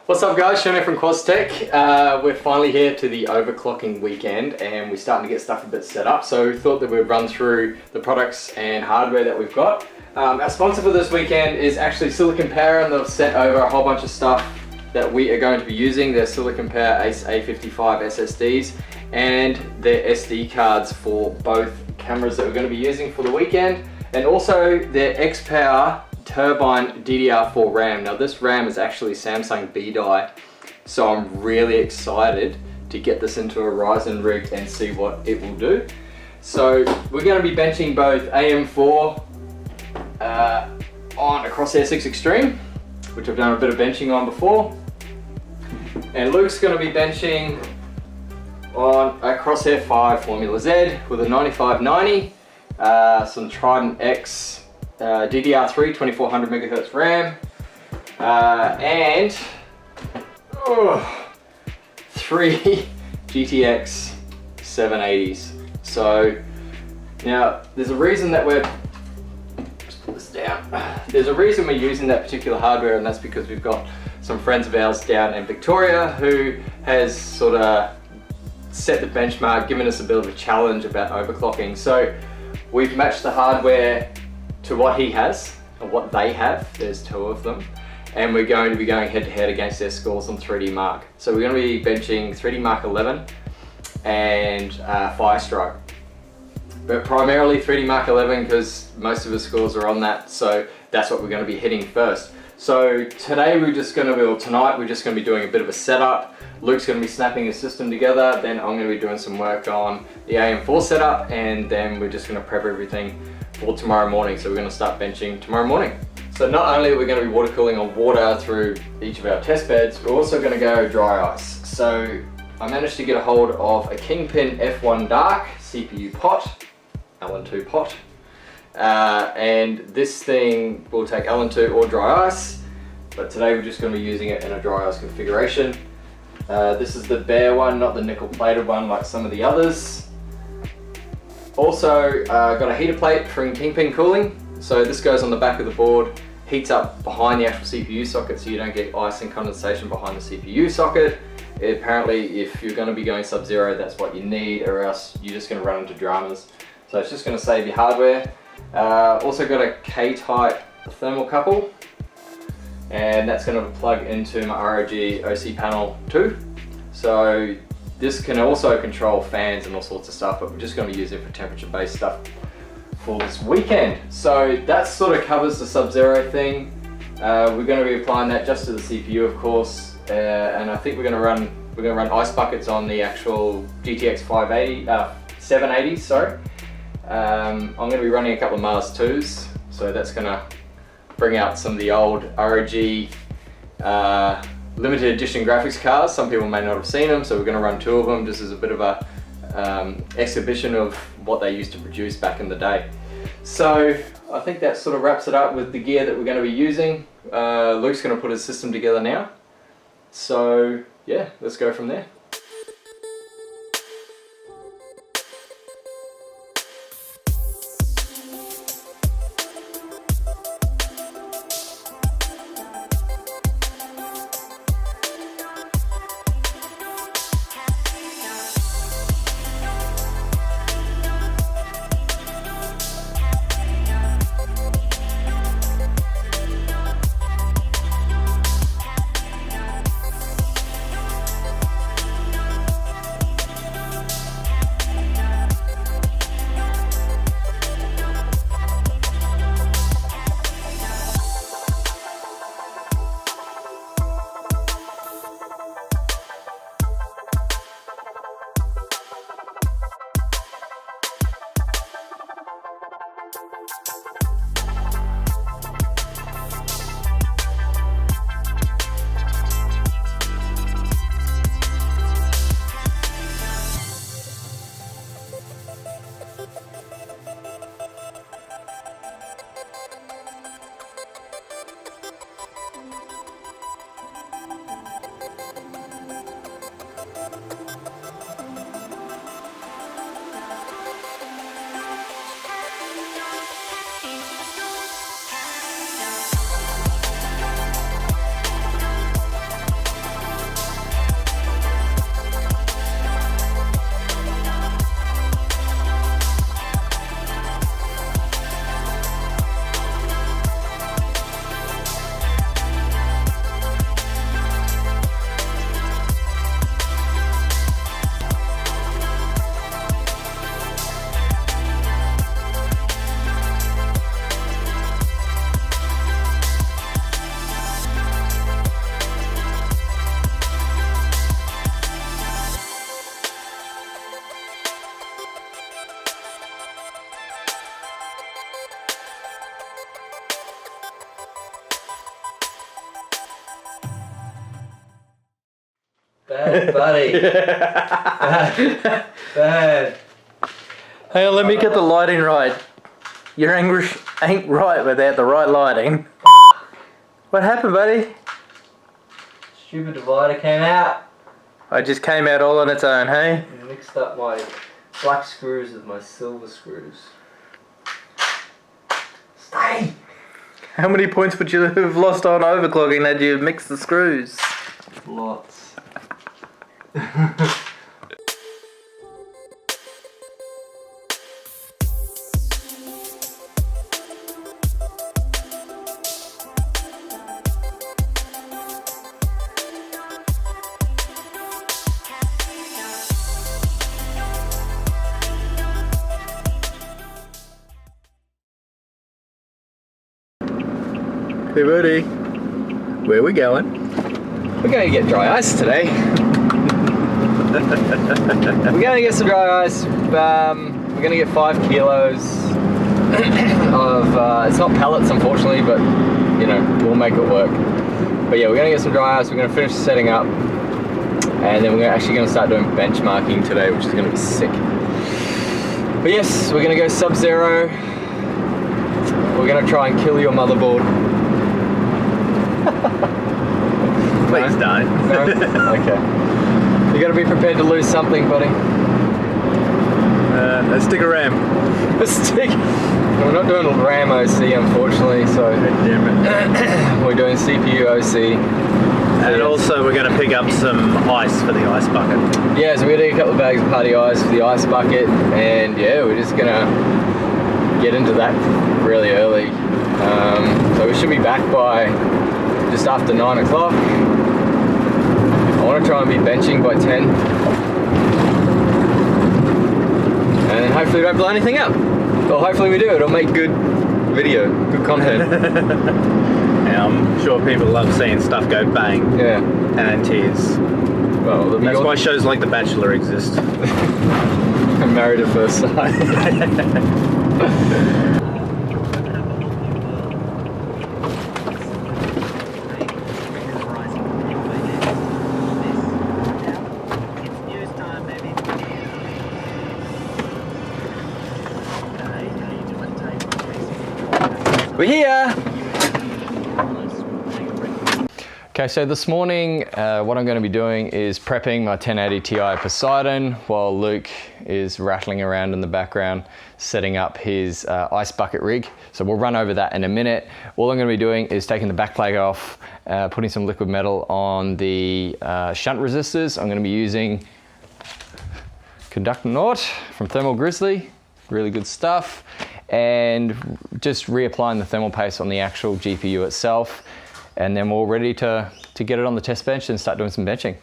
What's up guys, Sean from Quaztech. We're finally here to the overclocking weekend and we're starting to get stuff a bit set up, so we thought that we'd run through the products and hardware that we've got. Our sponsor for this weekend is actually Silicon Power, and they've sent over a whole bunch of stuff that we are going to be using. Their Silicon Power Ace A55 SSDs and their SD cards for both cameras that we're going to be using for the weekend, and also their X-Power Turbine DDR4 RAM. Now this RAM is actually Samsung B-die, so I'm really excited to get this into a Ryzen rig and see what it will do. So we're going to be benching both AM4 on a Crosshair 6 Extreme, which I've done a bit of benching on before, and Luke's going to be benching on a Crosshair 5 Formula Z with a 9590, some Trident X DDR3 2400 MHz RAM, and 3 GTX 780s. So now there's a reason that we're, just put this down, there's a reason we're using that particular hardware, and that's because we've got some friends of ours down in Victoria who has sort of set the benchmark, given us a bit of a challenge about overclocking. So we've matched the hardware to what he has, or what they have. There's two of them, and we're going to be going head to head against their scores on 3D Mark. So we're going to be benching 3D Mark 11 and Firestrike, but primarily 3D Mark 11 because most of the scores are on that, so that's what we're going to be hitting first. So today we're just going to be, or tonight we're just going to be doing a bit of a setup. Luke's going to be snapping his system together, then I'm going to be doing some work on the AM4 setup, and then we're just going to prep everything for tomorrow morning. So we're going to start benching tomorrow morning. So not only are we going to be water cooling on water through each of our test beds, we're also going to go dry ice. So I managed to get a hold of a Kingpin F1 Dark CPU pot, LN2 pot, and this thing will take LN2 or dry ice, but today we're just going to be using it in a dry ice configuration. This is the bare one, not the nickel plated one like some of the others. Also got a heater plate from Kingpin Cooling. So this goes on the back of the board, heats up behind the actual CPU socket, so you don't get ice and condensation behind the CPU socket. Apparently if you're going to be going sub-zero, that's what you need, or else you're just going to run into dramas. So it's just going to save your hardware. Also got a K-type thermocouple, and that's going to plug into my ROG OC panel 2. So this can also control fans and all sorts of stuff, but we're just going to use it for temperature-based stuff for this weekend. So that sort of covers the Sub-Zero thing. We're going to be applying that just to the CPU, of course, and I think we're going to run ice buckets on the actual GTX 780s. Sorry. I'm going to be running a couple of Mars 2s, so that's going to bring out some of the old ROG limited edition graphics cards. Some people may not have seen them, so we're going to run 2 of them just as a bit of a exhibition of what they used to produce back in the day. So I think that sort of wraps it up with the gear that we're going to be using. Luke's going to put his system together now. So yeah, let's go from there. Buddy. Bad. Hang on, let me get the lighting right. Your anguish ain't right without the right lighting. What happened, buddy? Stupid divider came out. I just came out all on its own, hey? I mixed up my black screws with my silver screws. Stay! How many points would you have lost on overclocking had you mixed the screws? Lots. Hey buddy, where are we going? We're going to get dry ice today. We're going to get some dry ice. We're going to get 5 kilos of, it's not pellets unfortunately, but you know, we'll make it work. But yeah, we're going to get some dry ice, we're going to finish setting up, and then we're actually going to start doing benchmarking today, which is going to be sick. But yes, we're going to go sub-zero. We're going to try and kill your motherboard. Please don't. No? Okay. You gotta be prepared to lose something, buddy. A stick of RAM. A stick? We're not doing RAM OC, unfortunately, so Damn it. we're doing CPU OC. And also we're going to pick up some ice for the ice bucket. Yeah, so we're gonna get a couple of bags of party ice for the ice bucket, and yeah, we're just gonna get into that really early. So we should be back by just after 9 o'clock. I want to try and be benching by 10. And then hopefully we don't blow anything up. Well, hopefully we do. It'll make good video, good content. Yeah, I'm sure people love seeing stuff go bang. Yeah. And then tears. Well, that's why shows like The Bachelor exist. I'm married at first sight. We're here! Okay, so this morning what I'm going to be doing is prepping my 1080 Ti Poseidon while Luke is rattling around in the background setting up his ice bucket rig. So we'll run over that in a minute. All I'm going to be doing is taking the backplate off, putting some liquid metal on the shunt resistors. I'm going to be using Conductor Naut from Thermal Grizzly, really good stuff. And just reapplying the thermal paste on the actual GPU itself, and then we're all ready to get it on the test bench and start doing some benching.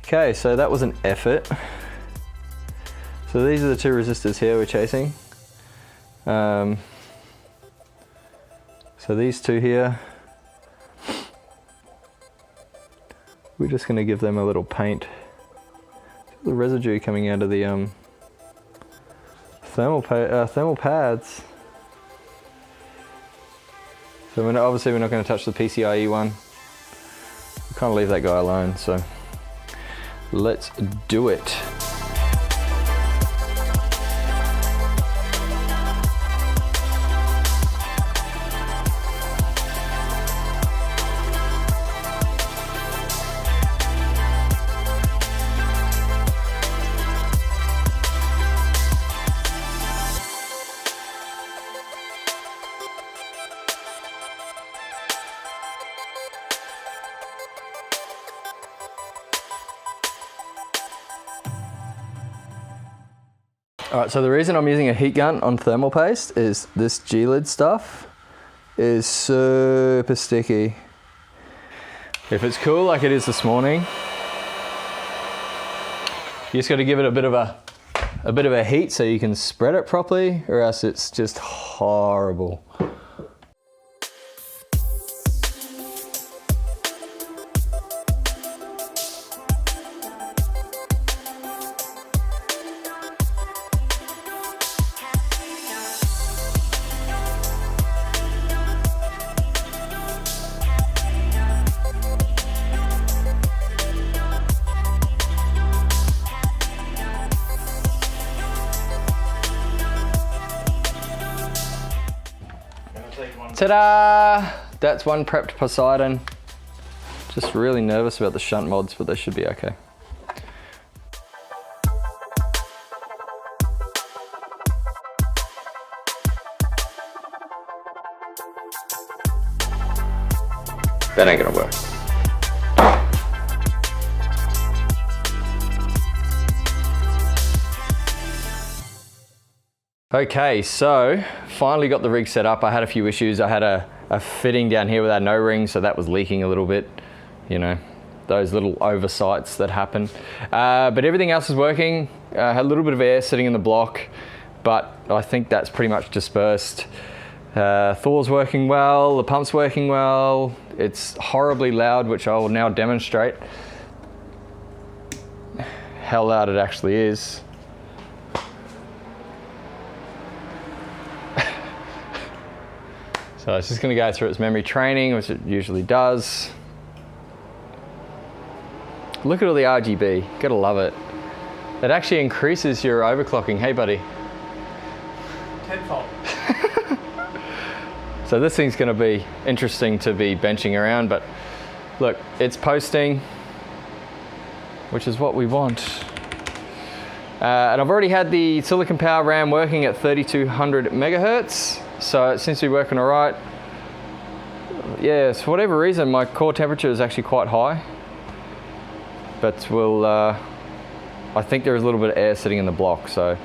Okay, so that was an effort. So these are the 2 resistors here we're chasing. So these 2 here, we're just going to give them a little paint. The residue coming out of the thermal pads. So obviously we're not going to touch the PCIe one. We can't leave that guy alone, so let's do it. Alright, so the reason I'm using a heat gun on thermal paste is this G-lid stuff is super sticky. If it's cool like it is this morning, you just got to give it a bit of a heat so you can spread it properly, or else it's just horrible. Ta-da! That's one prepped Poseidon. Just really nervous about the shunt mods, but they should be okay. That ain't gonna work. Okay, so finally got the rig set up. I had a few issues. I had a fitting down here with our no-ring, so that was leaking a little bit. You know, those little oversights that happen. But everything else is working. Had a little bit of air sitting in the block, but I think that's pretty much dispersed. Thor's working well, the pump's working well. It's horribly loud, which I will now demonstrate how loud it actually is. So it's just going to go through its memory training, which it usually does. Look at all the RGB, gotta love it. It actually increases your overclocking. Hey buddy. Tenfold. So this thing's going to be interesting to be benching around, but look, it's posting, which is what we want. And I've already had the silicon power RAM working at 3200 megahertz. So it seems to be working all right. Yeah, for whatever reason, my core temperature is actually quite high. But we'll, I think there is a little bit of air sitting in the block. So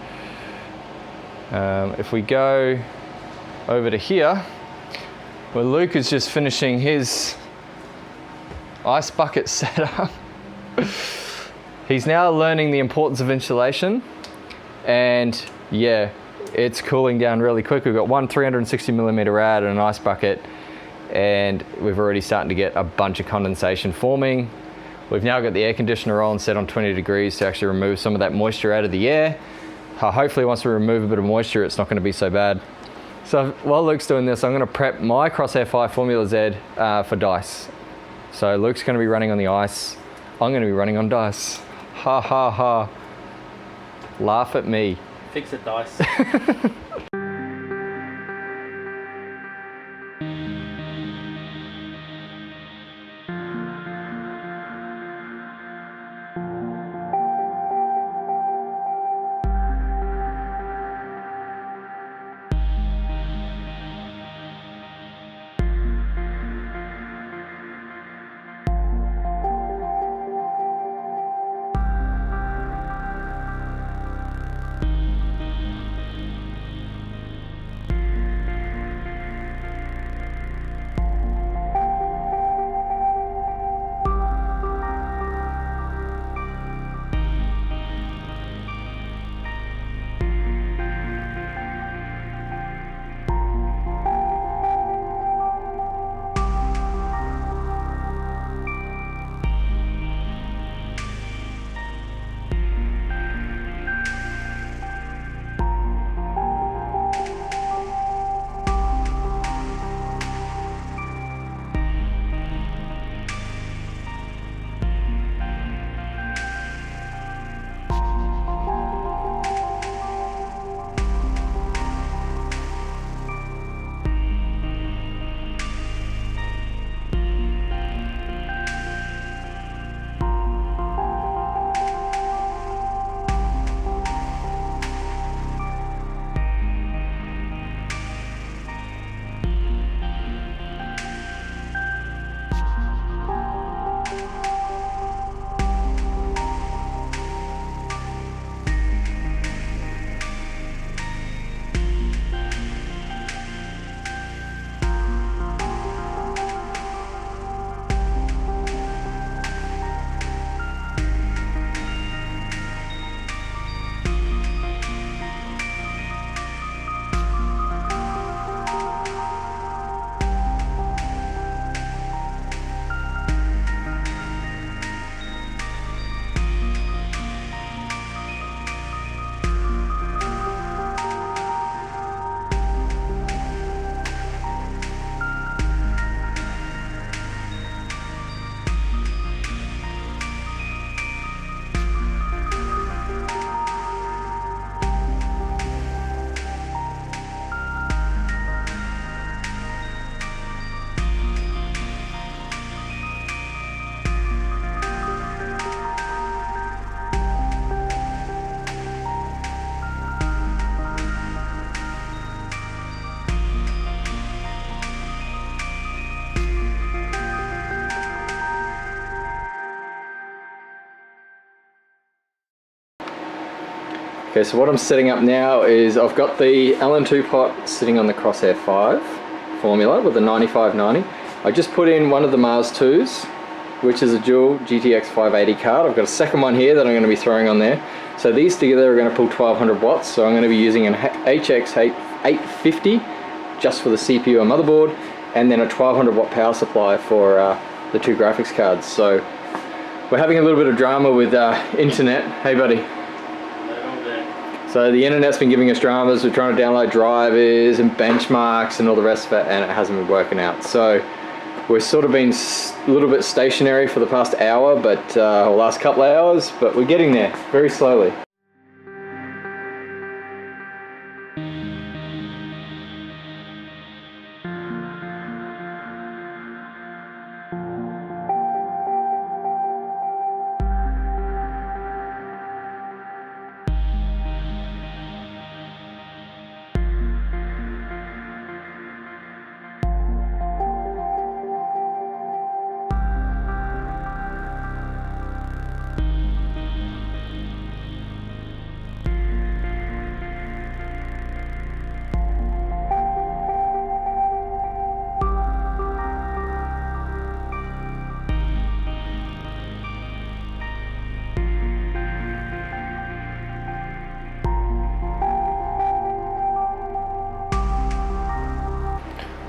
if we go over to here, where Luke is just finishing his ice bucket setup. He's now learning the importance of insulation. And yeah, it's cooling down really quick. We've got one 360mm rad and an ice bucket, and we've already starting to get a bunch of condensation forming. We've now got the air conditioner on set on 20 degrees to actually remove some of that moisture out of the air. Hopefully once we remove a bit of moisture, it's not going to be so bad. So while Luke's doing this, I'm going to prep my Crosshair 5 Formula Z for dice. So Luke's going to be running on the ice. I'm going to be running on dice. Ha ha ha. Laugh at me. Fix it, dice. Okay, so what I'm setting up now is I've got the LN2 pot sitting on the Crosshair 5 formula with the 9590. I just put in one of the Mars 2s, which is a dual GTX 580 card. I've got a second one here that I'm going to be throwing on there. So these together are going to pull 1200 watts. So I'm going to be using an HX 850 just for the CPU and motherboard, and then a 1200 watt power supply for the two graphics cards. So we're having a little bit of drama with internet. Hey buddy. So the internet's been giving us dramas. We're trying to download drivers and benchmarks and all the rest of it, and it hasn't been working out. So we've sort of been a little bit stationary for the past hour, but or last couple of hours, but we're getting there very slowly.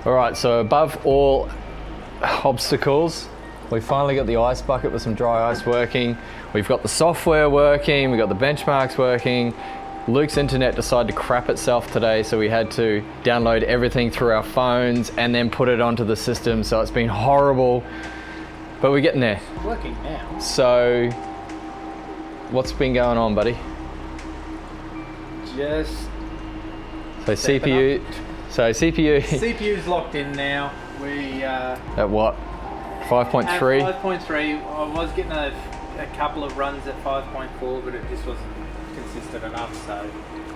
Alright, so above all obstacles, we finally got the ice bucket with some dry ice working. We've got the software working, we've got the benchmarks working. Luke's internet decided to crap itself today, so we had to download everything through our phones and then put it onto the system, so it's been horrible. But we're getting there. It's working now. So, what's been going on, buddy? Just So CPU... So CPU... CPU's locked in now. We At what? 5.3? At 5.3. I was getting a couple of runs at 5.4, but it just wasn't consistent enough. So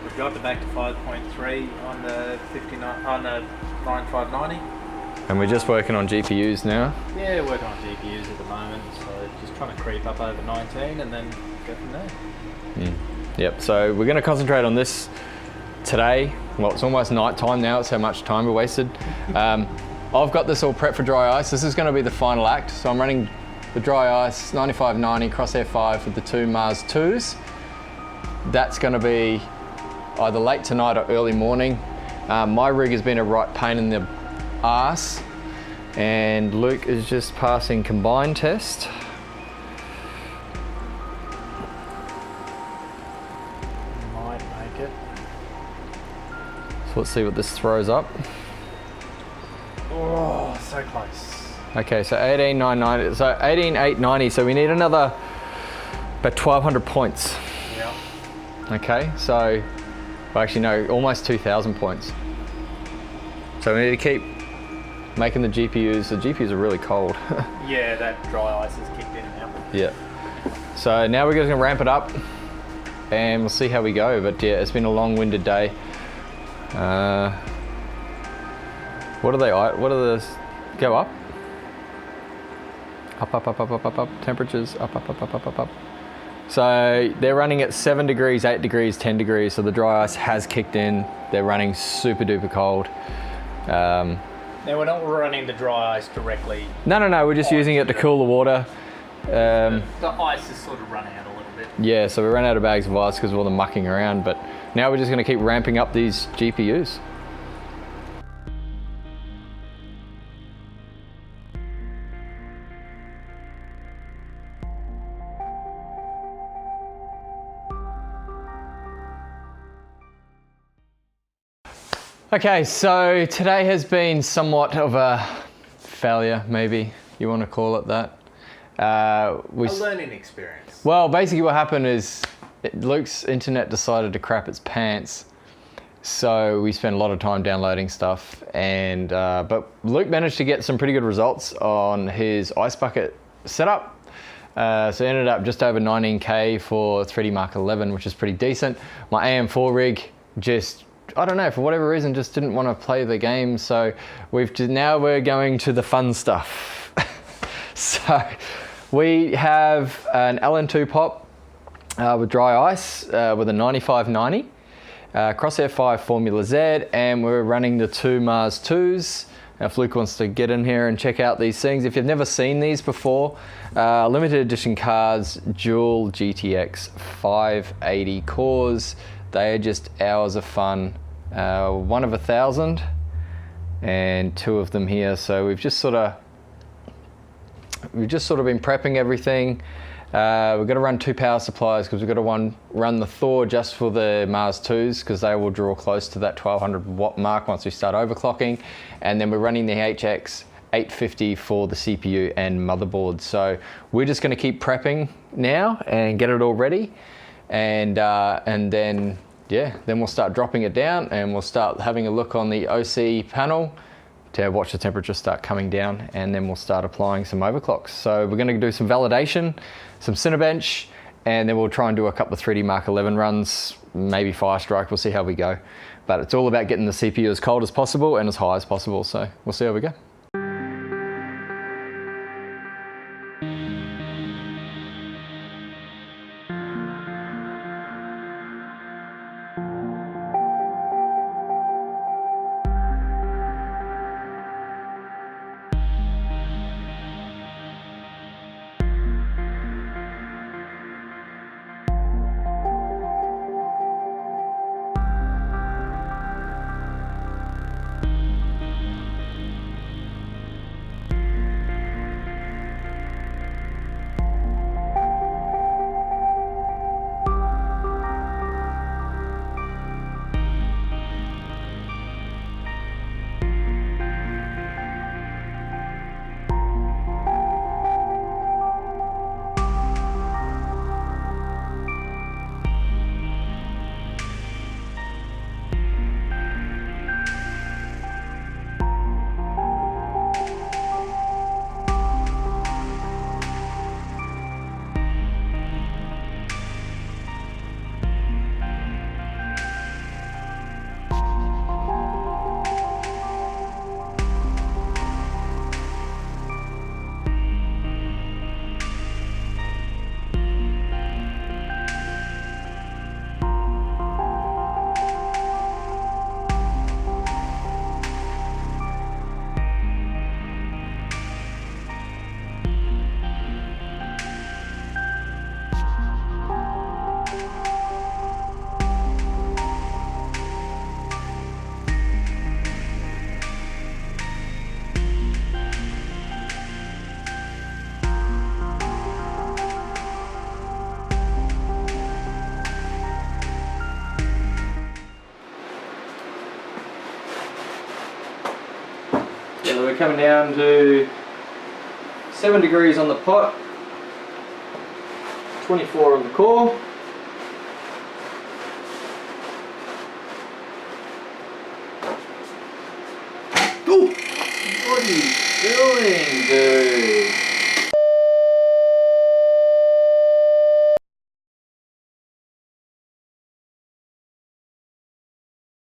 we dropped it back to 5.3 on the 9590. And we're just working on GPUs now. Yeah, working on GPUs at the moment. So just trying to creep up over 19 and then go from there. Yep. So we're going to concentrate on this today. Well, it's almost night time now. It's how much time we wasted. I've got this all prepped for dry ice. This is going to be the final act. So I'm running the dry ice 9590 Crosshair 5 with the two Mars 2s. That's going to be either late tonight or early morning. My rig has been a right pain in the arse, and Luke is just passing combined test. Might make it. So let's see what this throws up. Oh, so close. Okay, so 18,990, so 18,890, so we need another about 1,200 points. Yeah. Okay, so, well actually no, almost 2,000 points. So we need to keep making the GPUs. The GPUs are really cold. Yeah, that dry ice has kicked in now. Yeah. So now we're just gonna ramp it up and we'll see how we go. But yeah, it's been a long-winded day. What are the, go up? Up. Temperatures, up. So they're running at 7 degrees, 8 degrees, 10 degrees. So the dry ice has kicked in. They're running super duper cold. Now we're not running the dry ice directly. No, we're just using it to cool the water. The ice has sort of run out a little bit. Yeah, so we ran out of bags of ice because of all the mucking around, but now we're just gonna keep ramping up these GPUs. Okay, so today has been somewhat of a failure, maybe you want to call it that. A learning experience. Well, basically what happened is Luke's internet decided to crap its pants, so we spent a lot of time downloading stuff, and but Luke managed to get some pretty good results on his ice bucket setup. So it ended up just over 19K for 3D Mark 11, which is pretty decent. My AM4 rig just, I don't know, for whatever reason, just didn't want to play the game. So now we're going to the fun stuff. So we have an LN2 pop with dry ice with a 9590. Crosshair 5 Formula Z, and we're running the 2 Mars 2s. Now, if Luke wants to get in here and check out these things, if you've never seen these before, limited edition cards, dual GTX 580 cores. They are just hours of fun. 1 of 1,000 and 2 of them here. So we've just sort of been prepping everything. We've got to run 2 power supplies because we've got to run the Thor just for the Mars 2s because they will draw close to that 1200 watt mark once we start overclocking. And then we're running the HX 850 for the CPU and motherboard. So we're just going to keep prepping now and get it all ready. And then, yeah, then we'll start dropping it down and we'll start having a look on the OC panel to watch the temperature start coming down, and then we'll start applying some overclocks. So we're going to do some validation, some Cinebench, and then we'll try and do a couple of 3D Mark 11 runs, maybe Firestrike, we'll see how we go. But it's all about getting the CPU as cold as possible and as high as possible, so we'll see how we go. So we're coming down to 7 degrees on the pot, 24 on the core. Ooh, what are you doing, dude?